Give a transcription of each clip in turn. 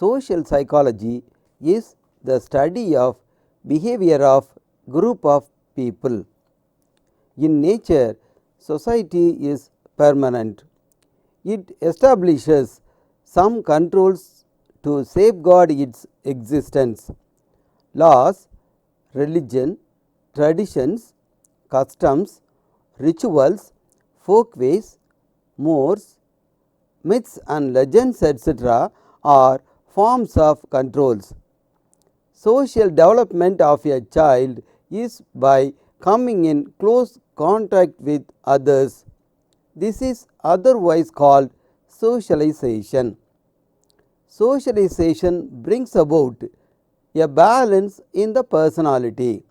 Social psychology is the study of behavior of group of people. In nature, society is permanent. It establishes some controls to safeguard its existence. Laws, religion, traditions, customs, rituals, folkways, mores, myths and legends etc. are forms of controls. Social development of a child is by coming in close contact with others. This is otherwise called socialization. Socialization brings about a balance in the personality.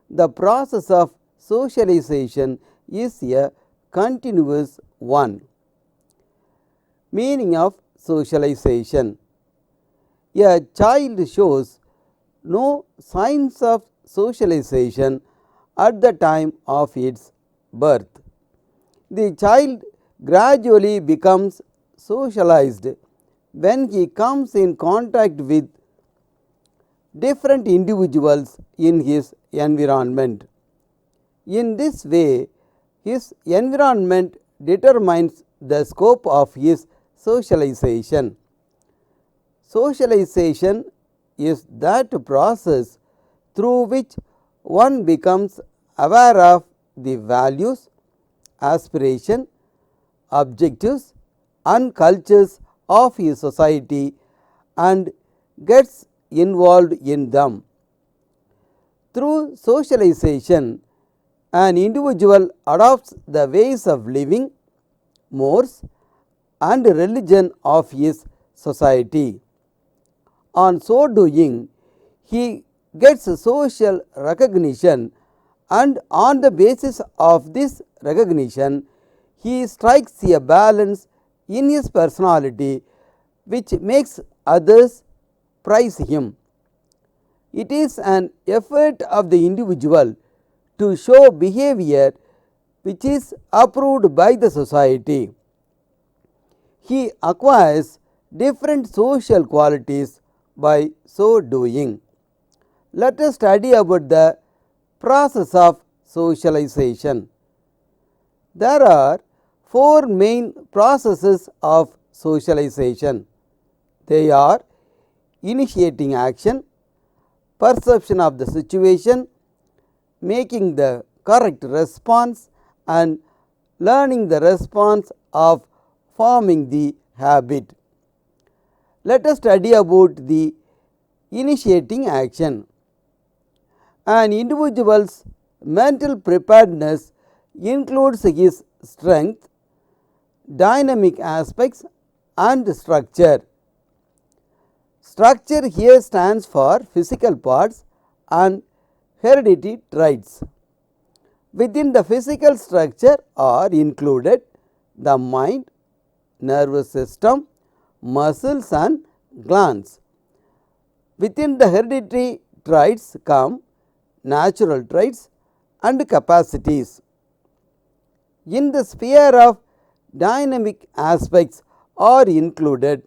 The process of socialization is a continuous one. Meaning of socialization: a child shows no signs of socialization at the time of its birth. The child gradually becomes socialized when he comes in contact with different individuals in his environment. In this way, his environment determines the scope of his socialization. Socialization is that process through which one becomes aware of the values, aspiration, objectives and cultures of his society and gets involved in them. Through socialization, an individual adopts the ways of living, mores and religion of his society. On so doing, he gets social recognition, and on the basis of this recognition, he strikes a balance in his personality which makes others prize him. It is an effort of the individual to show behavior which is approved by the society. He acquires different social qualities by so doing. Let us study about the process of socialization. There are four main processes of socialization. They are initiating action, perception of the situation, making the correct response and learning the response of forming the habit. Let us study about the initiating action. An individual's mental preparedness includes his strength, dynamic aspects and structure. Structure here stands for physical parts and hereditary traits. Within the physical structure are included the mind, nervous system, muscles and glands. Within the hereditary traits come natural traits and capacities. In the sphere of dynamic aspects are included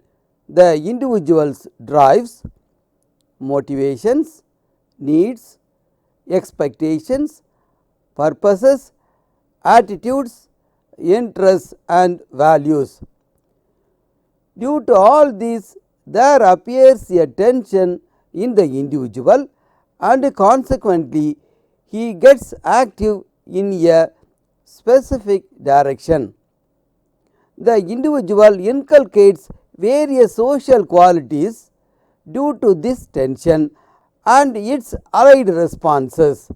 the individual's drives, motivations, needs, expectations, purposes, attitudes, interests and values. Due to all these, there appears a tension in the individual and consequently he gets active in a specific direction. The individual inculcates various social qualities due to this tension and its allied responses.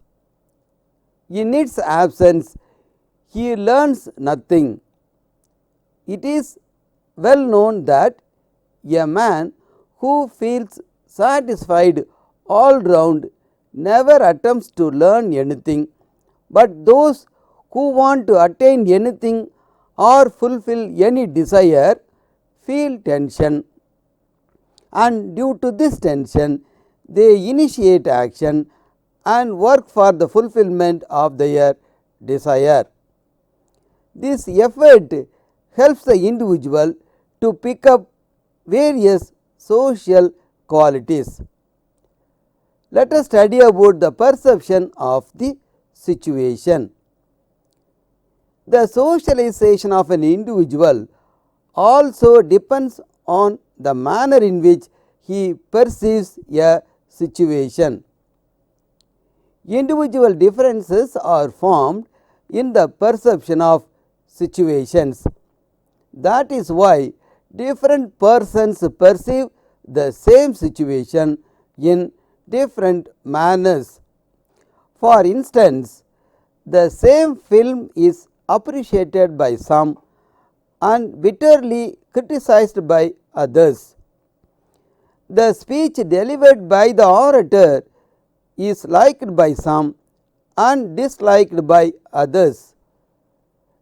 In its absence, he learns nothing. It is well known that a man who feels satisfied all round never attempts to learn anything, but those who want to attain anything or fulfill any desire feel tension, and due to this tension they initiate action and work for the fulfillment of their desire. This effort helps the individual to pick up various social qualities. Let us study about the perception of the situation. The socialization of an individual also depends on the manner in which he perceives a situation. Individual differences are formed in the perception of situations. That is why different persons perceive the same situation in different manners. For instance, the same film is appreciated by some and bitterly criticized by others. The speech delivered by the orator is liked by some and disliked by others.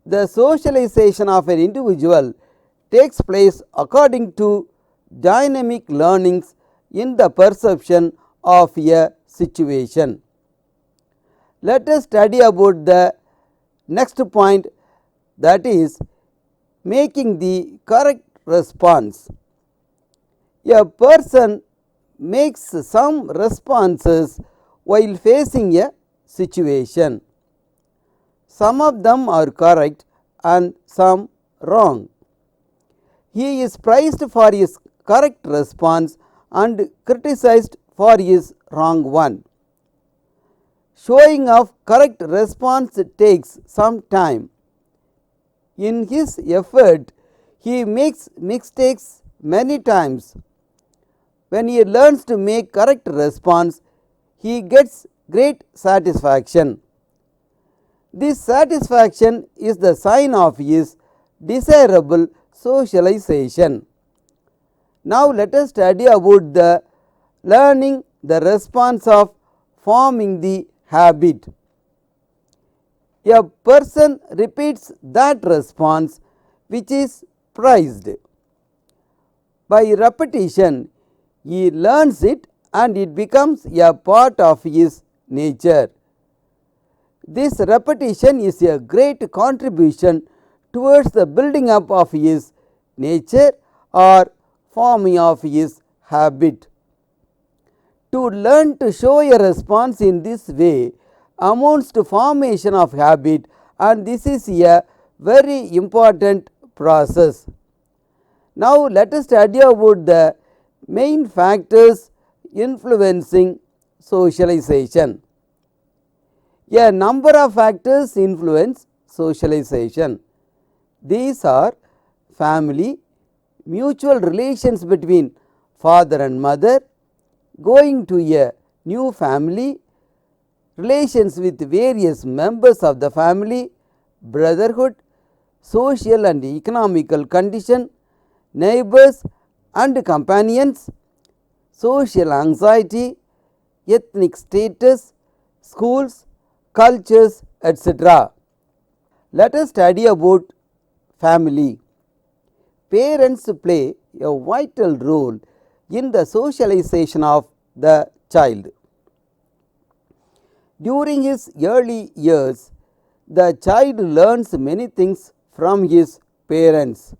The socialization of an individual takes place according to dynamic learnings in the perception of a situation. Let us study about the next point, that is making the correct response. A person makes some responses while facing a situation. Some of them are correct and some wrong. He is praised for his correct response and criticized for his wrong one. Showing of correct response takes some time. In his effort, he makes mistakes many times. When he learns to make correct response, he gets great satisfaction. This satisfaction is the sign of his desirable socialization. Now let us study about the learning the response of forming the habit. A person repeats that response which is prized. By repetition, he learns it and it becomes a part of his nature. This repetition is a great contribution towards the building up of his nature or forming of his habit. To learn to show a response in this way amounts to formation of habit, and this is a very important process. Now let us study about the main factors influencing socialization. A number of factors influence socialization. These are family, mutual relations between father and mother, going to a new family, relations with various members of the family, brotherhood, social and economical condition, neighbors and companions, social anxiety, ethnic status, schools, cultures, etc. Let us study about family. Parents play a vital role in the socialization of the child. During his early years, the child learns many things from his parents.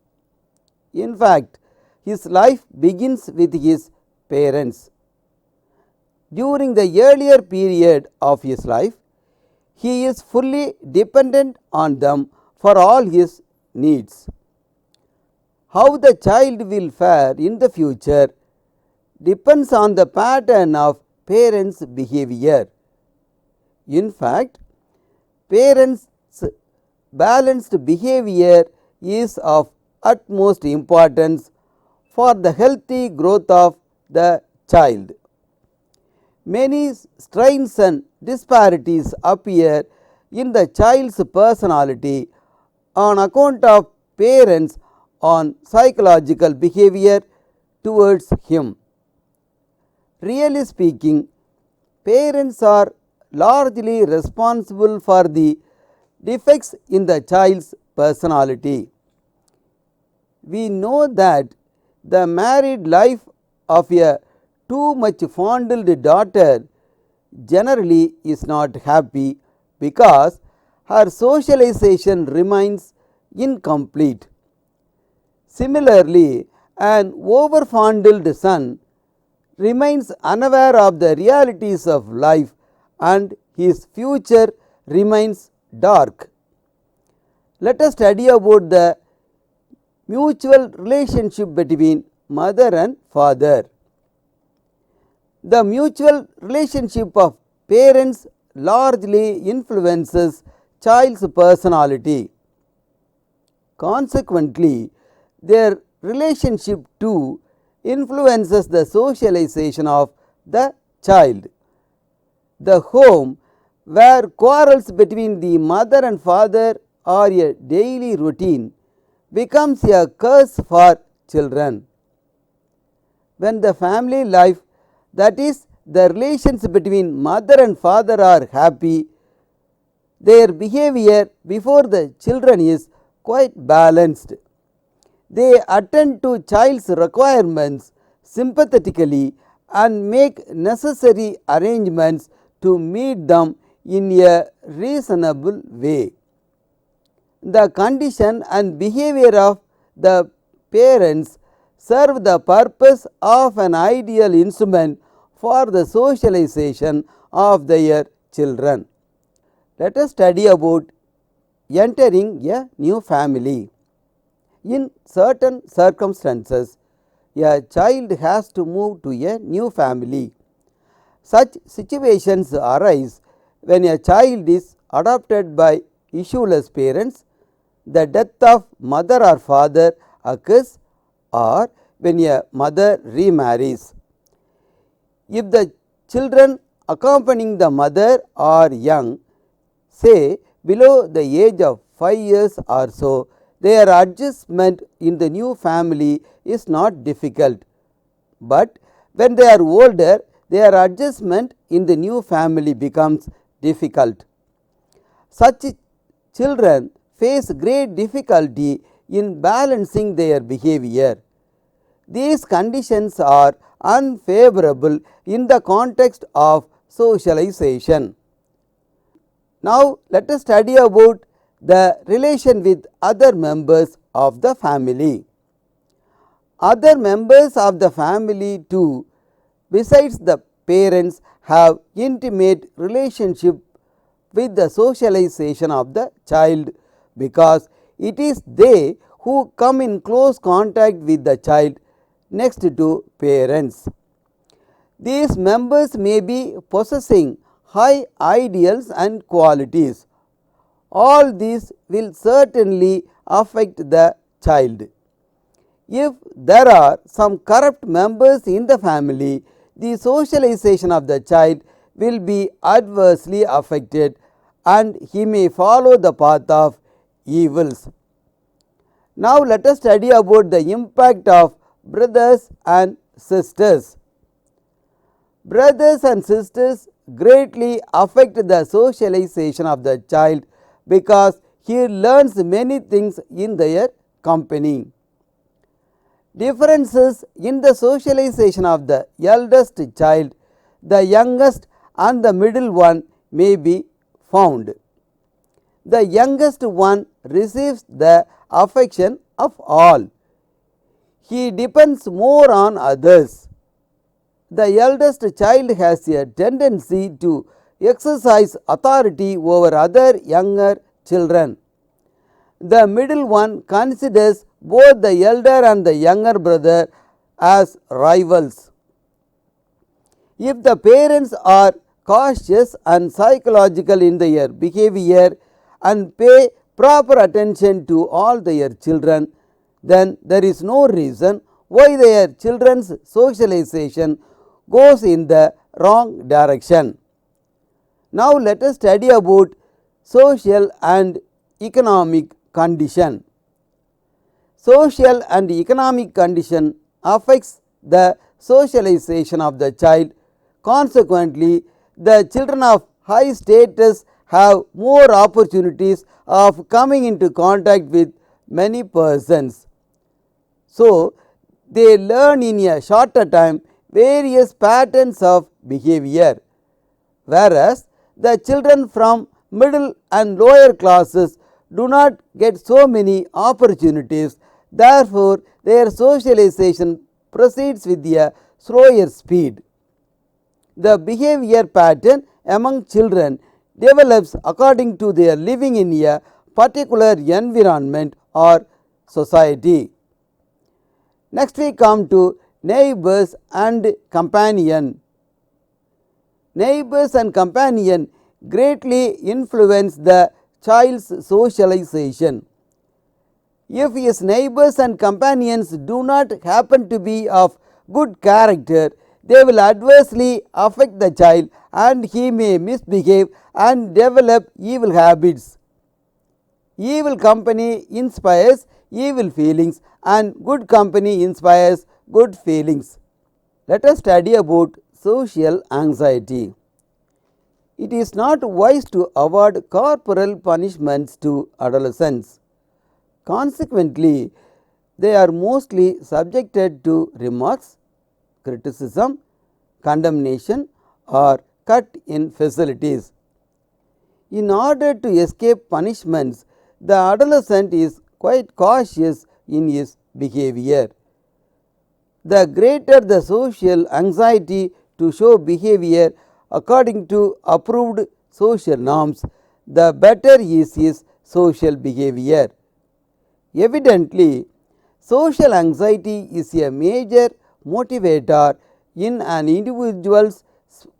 In fact, his life begins with his parents. During the earlier period of his life, he is fully dependent on them for all his needs. How the child will fare in the future depends on the pattern of parents' behavior. In fact, parents' balanced behavior is of utmost importance for the healthy growth of the child. Many strains and disparities appear in the child's personality on account of parents' on psychological behavior towards him. Really speaking, parents are largely responsible for the defects in the child's personality. We know that the married life of a too much fondled daughter generally is not happy because her socialization remains incomplete. Similarly, An overfondled son remains unaware of the realities of life and his future remains dark. Let us study about the mutual relationship between mother and father. The mutual relationship of parents largely influences child's personality. Consequently, their relationship too influences the socialization of the child. The home where quarrels between the mother and father are a daily routine becomes a curse for children. When the family life, that is, the relations between mother and father are happy, their behavior before the children is quite balanced. They attend to child's requirements sympathetically and make necessary arrangements to meet them in a reasonable way. The condition and behavior of the parents serve the purpose of an ideal instrument for the socialization of their children. Let us study about entering a new family. In certain circumstances, a child has to move to a new family. Such situations arise when a child is adopted by issueless parents, the death of mother or father occurs, or when a mother remarries. If the children accompanying the mother are young, say below the age of 5 years or so, their adjustment in the new family is not difficult. But when they are older, their adjustment in the new family becomes difficult. Such children face great difficulty in balancing their behavior. These conditions are unfavorable in the context of socialization. Now, let us study about the relation with other members of the family. Other members of the family too, besides the parents, have intimate relationship with the socialization of the child, because it is they who come in close contact with the child next to parents. These members may be possessing high ideals and qualities. All these will certainly affect the child. If there are some corrupt members in the family, the socialization of the child will be adversely affected and he may follow the path of evils. Now, let us study about the impact of brothers and sisters. Brothers and sisters greatly affect the socialization of the child because he learns many things in their company. Differences in the socialization of the eldest child, the youngest and the middle one may be found. The youngest one receives the affection of all. He depends more on others. The eldest child has a tendency to exercise authority over other younger children. The middle one considers both the elder and the younger brother as rivals. If the parents are cautious and psychological in their behavior and pay proper attention to all their children, then there is no reason why their children's socialization goes in the wrong direction. Now, let us study about social and economic condition. Social and economic condition affects the socialization of the child. Consequently, the children of high status have more opportunities of coming into contact with many persons. So, they learn in a shorter time various patterns of behavior, whereas the children from middle and lower classes do not get so many opportunities. Therefore, their socialization proceeds with a slower speed. The behavior pattern among children develops according to their living in a particular environment or society. Next we come to neighbors and companion. Neighbors and companion greatly influence the child's socialization. If his neighbors and companions do not happen to be of good character, they will adversely affect the child and he may misbehave and develop evil habits. Evil company inspires evil feelings and good company inspires good feelings. Let us study about social anxiety. It is not wise to award corporal punishments to adolescents. Consequently, they are mostly subjected to remarks, criticism, condemnation or cut in facilities. In order to escape punishments, the adolescent is quite cautious in his behavior. The greater the social anxiety to show behavior according to approved social norms, the better is his social behavior. Evidently, social anxiety is a major motivator in an individual's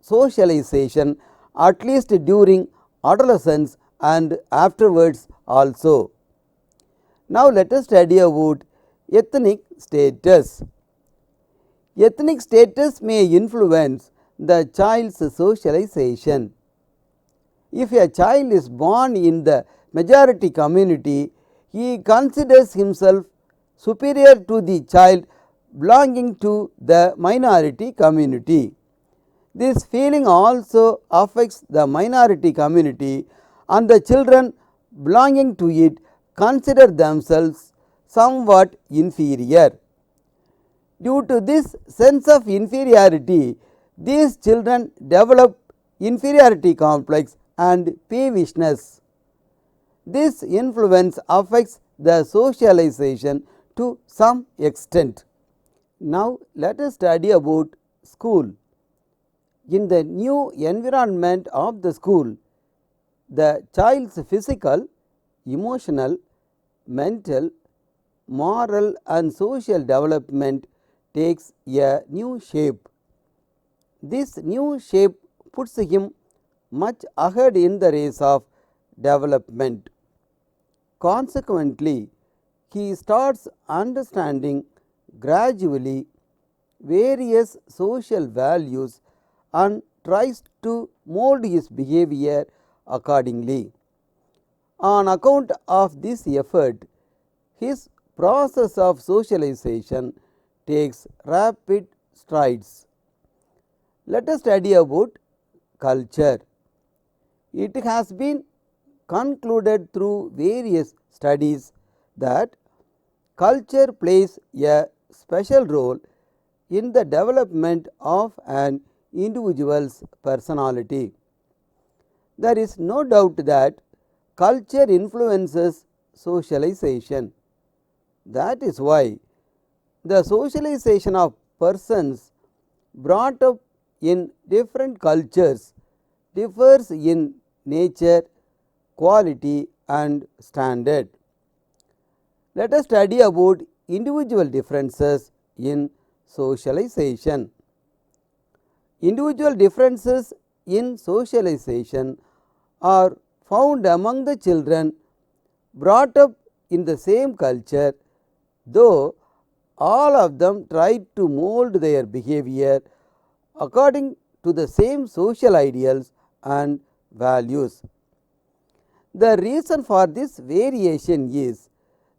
socialization, at least during adolescence and afterwards also. Now, let us study about ethnic status. Ethnic status may influence the child's socialization. If a child is born in the majority community, he considers himself superior to the child belonging to the minority community. This feeling also affects the minority community and the children belonging to it consider themselves somewhat inferior. Due to this sense of inferiority, these children develop inferiority complex and peevishness. This influence affects the socialization to some extent. Now, let us study about school. In the new environment of the school, the child's physical, emotional, mental, moral and social development takes a new shape. This new shape puts him much ahead in the race of development. Consequently, he starts understanding gradually various social values and tries to mold his behavior accordingly. On account of this effort, his process of socialization takes rapid strides. Let us study about culture. It has been concluded through various studies that culture plays a special role in the development of an individual's personality. There is no doubt that culture influences socialization. That is why the socialization of persons brought up in different cultures differs in nature, quality and standard. Let us study about individual differences in socialization. Individual differences in socialization are found among the children brought up in the same culture, though all of them tried to mold their behavior according to the same social ideals and values. The reason for this variation is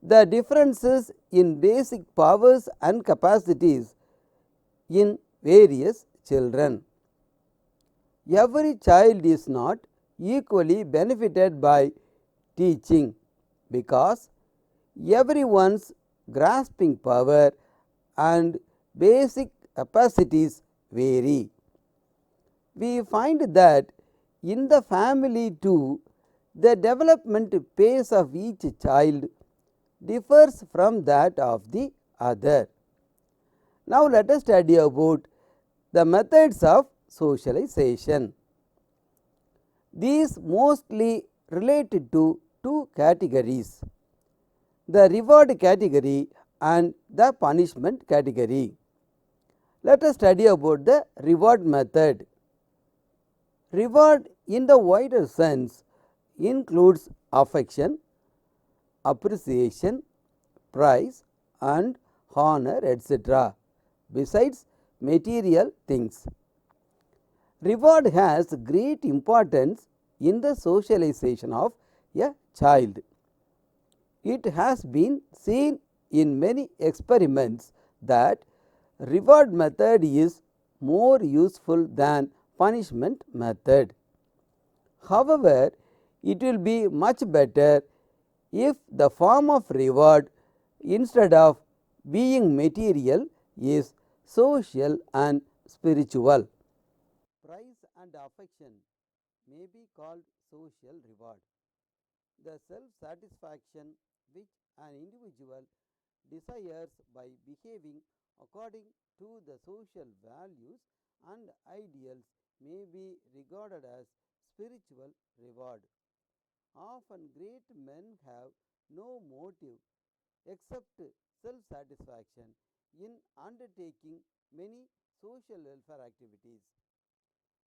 the differences in basic powers and capacities in various children. Every child is not equally benefited by teaching because everyone's grasping power and basic capacities vary. We find that in the family too, the development pace of each child differs from that of the other. Now, let us study about the methods of socialization. These mostly related to two categories, the reward category and the punishment category. Let us study about the reward method. Reward in the wider sense includes affection, appreciation, praise and honor, etc., besides material things. Reward has great importance in the socialization of a child. It has been seen in many experiments that reward method is more useful than punishment method. However, it will be much better if the form of reward, instead of being material, is social and spiritual. Praise and affection may be called social reward. The self-satisfaction which an individual desires by behaving according to the social values and ideals may be regarded as spiritual reward. Often great men have no motive except self-satisfaction in undertaking many social welfare activities.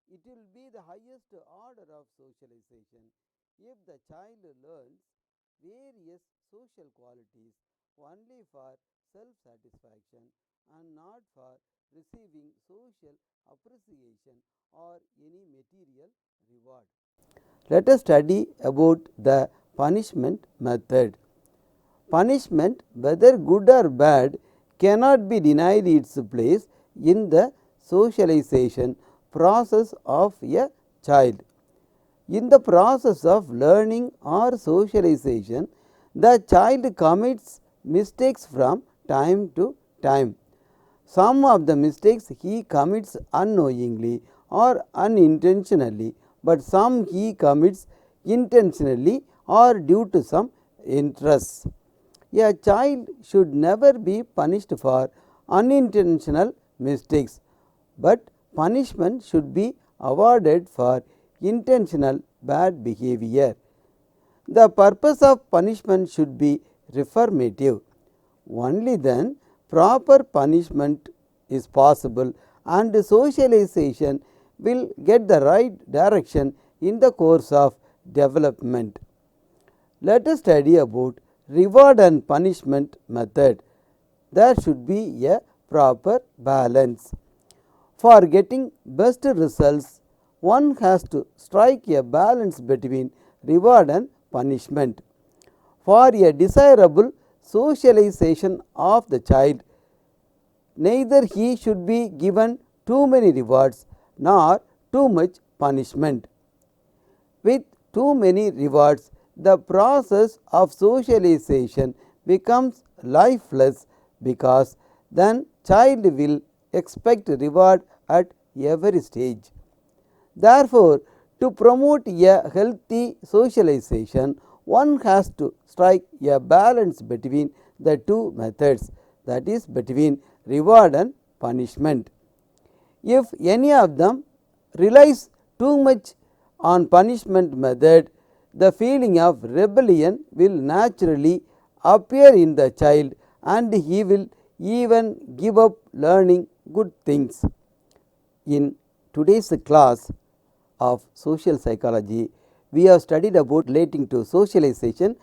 It will be the highest order of socialization if the child learns various social qualities only for self-satisfaction and not for receiving social appreciation or any material reward. Let us study about the punishment method. Punishment, whether good or bad, cannot be denied its place in the socialization process of a child. In the process of learning or socialization, the child commits mistakes from time to time. Some of the mistakes he commits unknowingly or unintentionally, but some he commits intentionally or due to some interests. A child should never be punished for unintentional mistakes, but punishment should be awarded for intentional bad behavior. The purpose of punishment should be reformative. Only then proper punishment is possible and socialization will get the right direction in the course of development. Let us study about reward and punishment method. There should be a proper balance. For getting best results, one has to strike a balance between reward and punishment. For a desirable socialization of the child, neither he should be given too many rewards nor too much punishment. With too many rewards, the process of socialization becomes lifeless, because then child will expect reward at every stage. Therefore, to promote a healthy socialization, one has to strike a balance between the two methods, that is between reward and punishment. If any of them relies too much on punishment method, the feeling of rebellion will naturally appear in the child and he will even give up learning good things. In today's class of social psychology, we have studied about relating to socialization